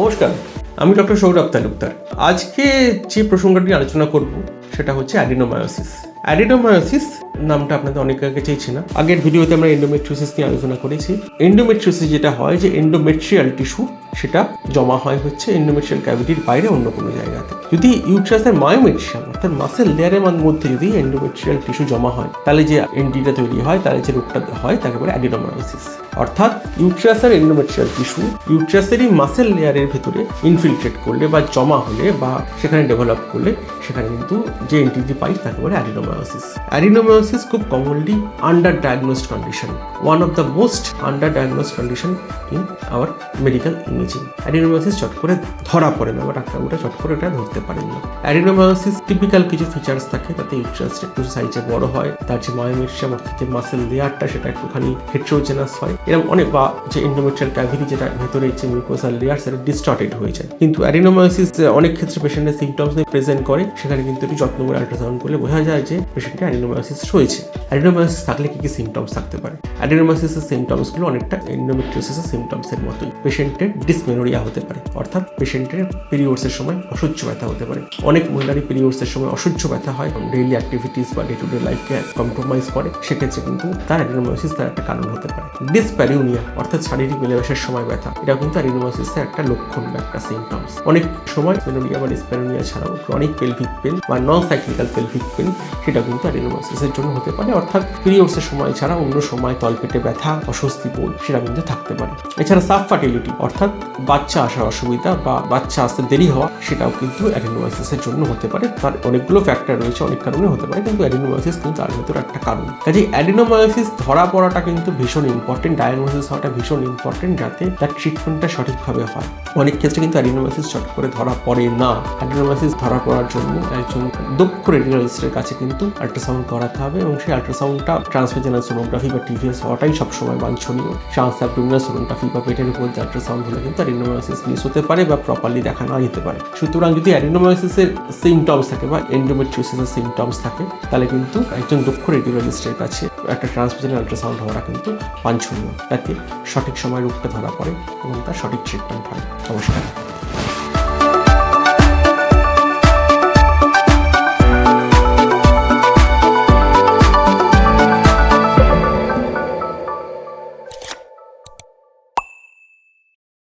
নমস্কার, আমি ডক্টর সৌরভ তালুকদার। আজকে যে প্রসঙ্গটি আলোচনা করব সেটা হচ্ছে অ্যাডিনোমায়োসিস। অ্যাডিনোমায়োসিস নামটা আপনাদের অনেকের কাছেই চেনা। আগের ভিডিওতে আমরা এন্ডোমেট্রিওসিস নিয়ে আলোচনা করেছি। এন্ডোমেট্রিওসিস যেটা হয় যে এন্ডোমেট্রিয়াল টিস্যু সেটা জমা হয় হচ্ছে এন্ডোমেট্রিয়াল ক্যাভিটির বাইরে অন্য কোনো জায়গাতে। যদি ইউট্রাসের মায়োমেট্রিয়াম অর্থাৎ মাসেল লেয়ারের মধ্যে যদি এন্ডোমেট্রিয়াল টিস্যু জমা হয় তাহলে যে এন্টিটা তৈরি হয়, তাহলে যে রোগটা হয় তাকে বলে অ্যাডিনোমায়োসিস। অর্থাৎ ইউট্রাসের এন্ডোমেট্রিয়াল টিস্যু ইউট্রাসেরই মাসেল লেয়ারের ভেতরে ইনফিলট্রেট করলে বা জমা হলে বা সেখানে ডেভেলপ করলে সেখানে কিন্তু যে এন্টিটি পাই তাকে বলে অ্যাডিনোমায়োসিস। অ্যাডিনোমায়োসিস খুব commonly under diagnosed condition, one of the most under diagnosed condition in our medical imaging. Adenomyosis চট করে ধরা পড়ে না বা ডাক্তারবাবুরা চট করে এটা ধরতে পারেন না। অ্যাডিনোমায়োসিস টিপিক্যাল কিছু ফিচার্স থাকে, তাতে ইউট্রাসটা একটু সাইজে বড় হয়, তার যে মায়োমেট্রিয়াম অর্থাৎ যে মাসেল লেয়ারটা সেটা একটুখানি হেটেরোজেনাস হয়, এরকম অনেক, বা যে এন্ডোমেট্রিয়াল ক্যাভিটি যেটা ভেতরে যে মিউকোসাল লেয়ার সেটা ডিস্টর্টেড হয়ে যায়। কিন্তু অ্যাডিনোমায়োসিস অনেক ক্ষেত্রে পেশেন্টের সিমটমস নিয়ে প্রেজেন্ট করে, সেখানে কিন্তু একটু যত্ন করে আল্ট্রাসাউন্ড করলে বোঝা যায় যে পেশেন্টের অ্যাডিনোমায়োসিস রয়েছে। অ্যাডিনোমায়োসিস থাকলে কি কি সিমটমস থাকতে পারে? অ্যাডিনোমায়োসিসের সিমটমসগুলো অনেকটা এন্ডোমেট্রিওসিসের সিমটমসের মতোই। পেশেন্টের ডিসমেনোরিয়া হতে পারে, অর্থাৎ পেশেন্টের পিরিয়ডসের সময় অসহ্য ব্যথা হতে পারে। অনেক মহিলারই পিরিয়ডসের সময় অসহ্য ব্যথা হয়, ডেইলি অ্যাক্টিভিটিস বা ডে টু ডে লাইফকে কম্প্রোমাইজ করে, সেক্ষেত্রে কিন্তু তার অ্যাডিনোমায়োসিস তার একটা কারণ হতে পারে। ডিসপ্যারিউনিয়া অর্থাৎ শারীরিক মেলামেশার সময় ব্যথা, এটাও কিন্তু অ্যাডিনোমায়োসিসের একটা লক্ষণ বা একটা সিমটমস। অনেক সময় মেনোরিয়া বা ডিসপ্যারিউনিয়া ছাড়াও ক্রনিক পেলভিক পেন বা নন সাইক্লিক্যাল পেলভিক পেন, সেটা কিন্তু অ্যাডিনোমায়োসিসের জন্য হতে পারে। অর্থাৎ পিরিয়ডসের সময় ছাড়া অন্য সময় তলপেটে ব্যথা, অস্বস্তি বোধ, সেটা কিন্তু থাকতে পারে। এছাড়া সাবফার্টিলিটি অর্থাৎ বাচ্চা আসার অসুবিধা বা বাচ্চা আসতে দেরি হওয়া, সেটাও কিন্তু অ্যাডিনোমায়োসিসের জন্য হতে পারে। তার অনেকগুলো ফ্যাক্টর রয়েছে, অনেক কারণে হতে পারে, কিন্তু অ্যাডিনোমায়োসিস কিন্তু তার ভেতরে একটা কারণ। কাজে অ্যাডিনোমায়োসিস ধরা পড়াটা কিন্তু ভীষণ ইম্পর্টেন্ট, ডায়াগনোসিস হওয়াটা ভীষণ ইম্পর্টেন্ট, যাতে তার ট্রিটমেন্টটা সঠিকভাবে হয়। অনেক ক্ষেত্রে কিন্তু অ্যাডিনোমায়োসিস চট করে ধরা পড়ে না। অ্যাডিনোমায়োসিস ধরা পড়ার জন্য একজন দক্ষ রেডিওলজিস্টের কাছে কিন্তু আল্ট্রাসাউন্ড করাতে হবে, এবং সেই আল্ট্রাসাউন্ডটা ট্রান্সভেজিনাল সোনোগ্রাফি বা টিভিএস হওয়াটাই সবসময় বাঞ্ছনীয়। ট্রান্সঅ্যাবডোমিনাল সোনোগ্রাফি বা পেটের উপর যে আল্ট্রাসাউন্ড হলে কিন্তু অ্যাডিনোমায়োসিস মিস হতে পারে বা প্রপারলি দেখা না যেতে পারে। সুতরাং যদি অ্যাডিনোমায়োসিসের সিমটমস থাকে বা এন্ডোমেট্রিওসিসের সিমটমস থাকে, তাহলে কিন্তু একজন দক্ষ রেডিওলজিস্টের কাছে একটা ট্রান্সভেজিনাল আল্ট্রাসাউন্ড হওয়াটা কিন্তু বাঞ্ছনীয়, যাতে সঠিক সময় রোগটা ধরা পড়ে এবং তার সঠিক ট্রিটমেন্ট হয়। নমস্কার।